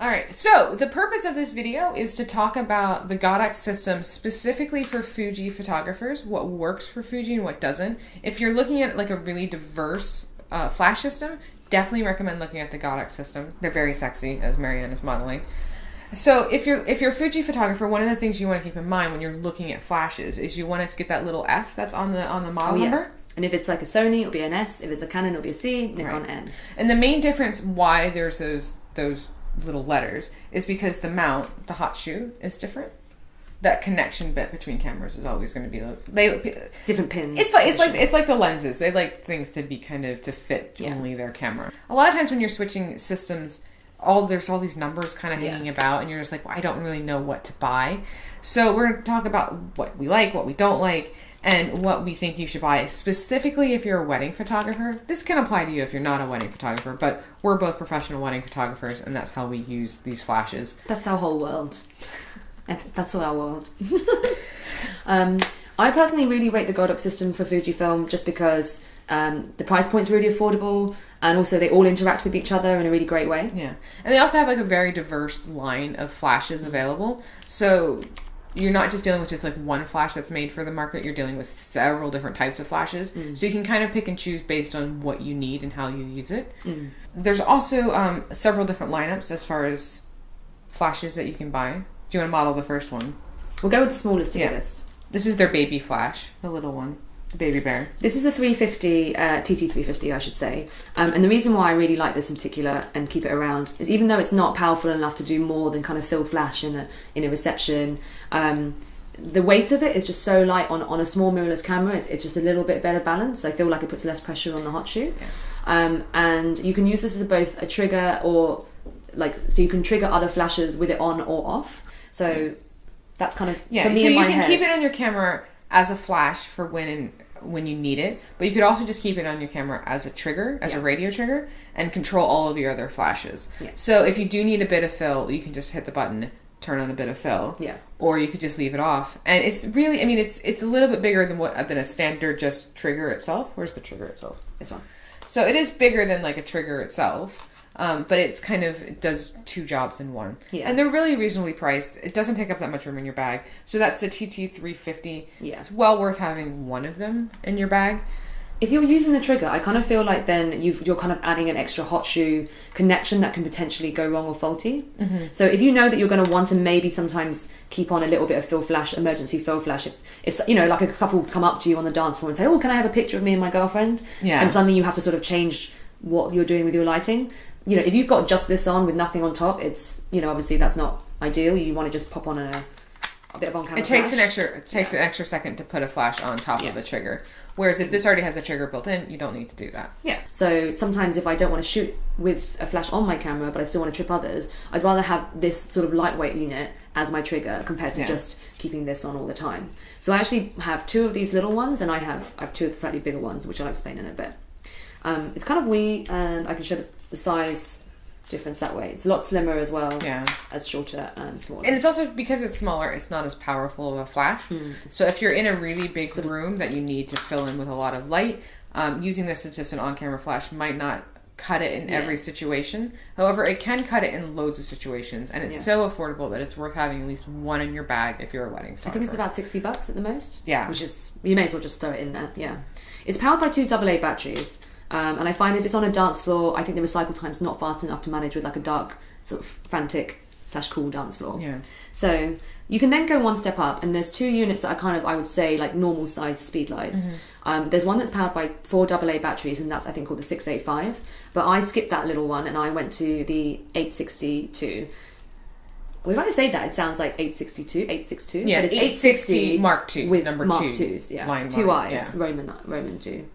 All right, so the purpose of this video is to talk about the Godox system specifically for Fuji photographers, what works for Fuji and what doesn't. If you're looking at like a really diverse flash system, definitely recommend looking at the Godox system. They're very sexy, as Marianne is modeling. So if you're a Fuji photographer, one of the things you want to keep in mind when you're looking at flashes is you want to get that little F that's on the model number. And if it's like a Sony, it'll be an S. If it's a Canon, it'll be a C. Nikon, N. And the main difference why there's those little letters is because the mount, the hot shoe, is different. That connection bit between cameras is always going to be different pins. It's like the lenses. They like things to be kind of to fit only their camera. A lot of times when you're switching systems, there's all these numbers kind of hanging about, and you're just like, well, I don't really know what to buy. So we're going to talk about what we like, what we don't like, and what we think you should buy, specifically if you're a wedding photographer. This can apply to you if you're not a wedding photographer, but we're both professional wedding photographers, and that's how we use these flashes. That's our whole world. That's all our world. I personally really rate the Godox system for Fujifilm just because the price point's really affordable, and also they all interact with each other in a really great way. Yeah, and they also have like a very diverse line of flashes available, so you're not just dealing with just like one flash that's made for the market. You're dealing with several different types of flashes. So you can kind of pick and choose based on what you need and how you use it. There's also several different lineups as far as flashes that you can buy. Do you want to model the first one? We'll go with the smallest to biggest. This is their baby flash, the little one. The baby bear. This is the 350, TT350 I should say. And the reason why I really like this in particular and keep it around is even though it's not powerful enough to do more than kind of fill flash in a reception, the weight of it is just so light on a small mirrorless camera. It's just a little bit better balance. I feel like it puts less pressure on the hot shoe. And you can use this as both a trigger or so you can trigger other flashes with it on or off. So that's kind of for me so in my you can head. keep it on your camera as a flash for when you need it, but you could also just keep it on your camera as a trigger, as a radio trigger, and control all of your other flashes. So if you do need a bit of fill, you can just hit the button, turn on a bit of fill, or you could just leave it off. And it's really, I mean, it's a little bit bigger than a standard just trigger itself. Where's the trigger itself? This one. So it is bigger than like a trigger itself. But it does two jobs in one. And they're really reasonably priced. It doesn't take up that much room in your bag. So that's the TT350. It's well worth having one of them in your bag. If you're using the trigger, I kind of feel like then you're kind of adding an extra hot shoe connection that can potentially go wrong or faulty. So if you know that you're going to want to maybe sometimes keep on a little bit of fill flash, emergency fill flash, if like a couple come up to you on the dance floor and say, oh, can I have a picture of me and my girlfriend? And suddenly you have to sort of change what you're doing with your lighting. If you've got just this on with nothing on top, it's, obviously that's not ideal. You want to just pop on a bit of on-camera flash. It takes an extra second to put a flash on top of the trigger. Whereas if this already has a trigger built in, you don't need to do that. So sometimes if I don't want to shoot with a flash on my camera, but I still want to trip others, I'd rather have this sort of lightweight unit as my trigger compared to just keeping this on all the time. So I actually have two of these little ones, and I have two of the slightly bigger ones, which I'll explain in a bit. It's kind of wee, and I can show the size difference that way. It's a lot slimmer as well, as shorter and smaller. And it's also, because it's smaller, it's not as powerful of a flash. So if you're in a really big room that you need to fill in with a lot of light, using this as just an on-camera flash might not cut it in every situation. However, it can cut it in loads of situations, and it's so affordable that it's worth having at least one in your bag if you're a wedding photographer. I think it's about $60 at the most. Which is, you may as well just throw it in there. It's powered by two AA batteries. And I find if it's on a dance floor, I think the recycle time's not fast enough to manage with like a dark, sort of frantic / cool dance floor. So you can then go one step up, and there's two units that are kind of, I would say, like normal size speed lights. There's one that's powered by 4 AA batteries, and that's, I think, called the 685. But I skipped that little one, and I went to the 862. Well, if I say that, it sounds like 862. Yeah, but it's 860 Mark II with number Mark 2. IIs, Line two one, eyes, Roman 2.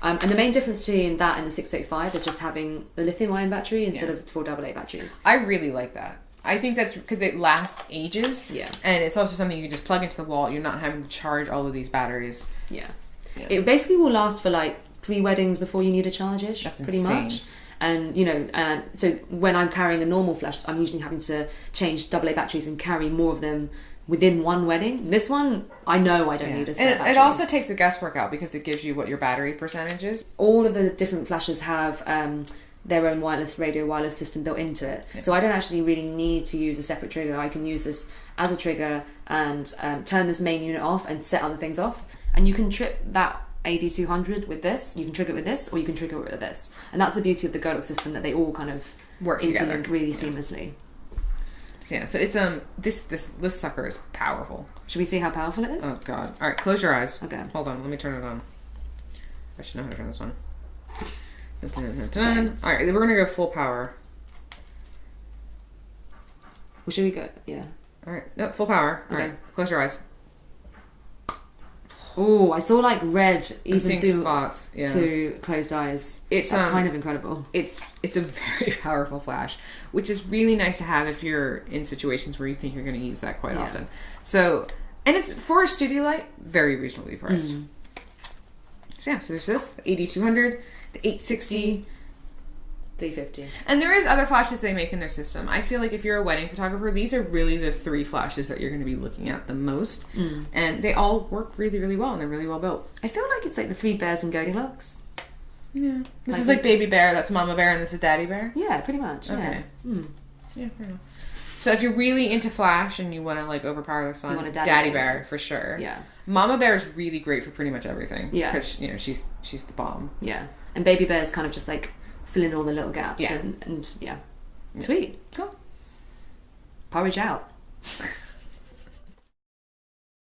And the main difference between that and the 685 is just having the lithium-ion battery instead of 4 AA batteries. I really like that. I think that's because it lasts ages. And it's also something you can just plug into the wall. You're not having to charge all of these batteries. It basically will last for like 3 weddings before you need a charge-ish. That's pretty insane. Much. And so when I'm carrying a normal flash, I'm usually having to change AA batteries and carry more of them within one wedding. This one, I know I don't need a spare battery. It also takes the guesswork out because it gives you what your battery percentage is. All of the different flashes have their own wireless system built into it. Yeah. So I don't actually really need to use a separate trigger. I can use this as a trigger and turn this main unit off and set other things off. And you can trip that AD200 with this, you can trigger it with this, or you can trigger it with this. And that's the beauty of the Godox system, that they all kind of work interlink really seamlessly. Yeah, so it's this sucker is powerful. Should we see how powerful it is? Oh god. Alright, close your eyes. Okay. Hold on, let me turn it on. I should know how to turn this on. Alright, we're gonna go full power. Well, should we go? Yeah. Alright, no, full power. Alright, close your eyes. Oh, I saw like red even through spots. Yeah. Through closed eyes. That's kind of incredible. It's a very powerful flash, which is really nice to have if you're in situations where you think you're going to use that quite often. So, and it's for a studio light, very reasonably priced. So yeah, so there's this, the AD200, the 860, 350. And there is other flashes they make in their system. I feel like if you're a wedding photographer, these are really the 3 flashes that you're going to be looking at the most. And they all work really, really well, and they're really well built. I feel like it's like the 3 bears in Godox. Yeah. This is like baby bear, that's mama bear, and this is daddy bear? Yeah, pretty much. Okay. Yeah, fair enough. So if you're really into flash and you want to like overpower the sun, you want a daddy bear for sure. Yeah. Mama bear is really great for pretty much everything. Yeah. Because, you know, she's the bomb. Yeah. And baby bear is kind of just like fill in all the little gaps and yeah. Sweet. Cool. Porridge out.